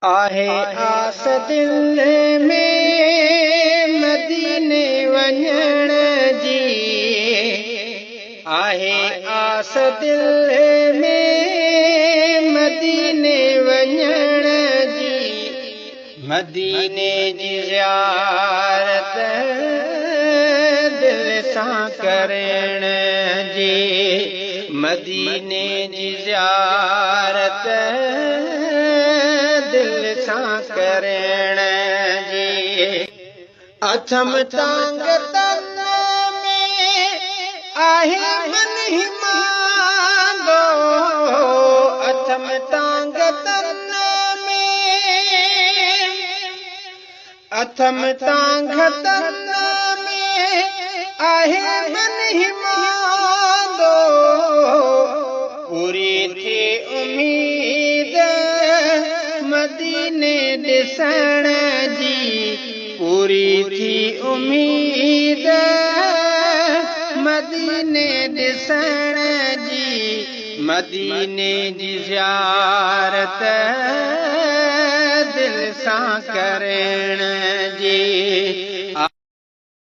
आहे आस दिल में मदीने वञण जी, आहे आस दिल में मदीने वञण जी, मदीने जी ज़ियारत दिल सां करण जी, मदीने जी ज़ियारत दिल सां करण जी। अथम तांग तन में आहे मन हिमांदो, अथम तांग तन में, अथम तांग तन में आहे मन हिमांदो, पूरी थी उम्मीद मदीने ॾिसण जी, पूरी थी उम्मीद मदीने ॾिसण जी, मदीने जी ज़ियारत दिल सां करण जी।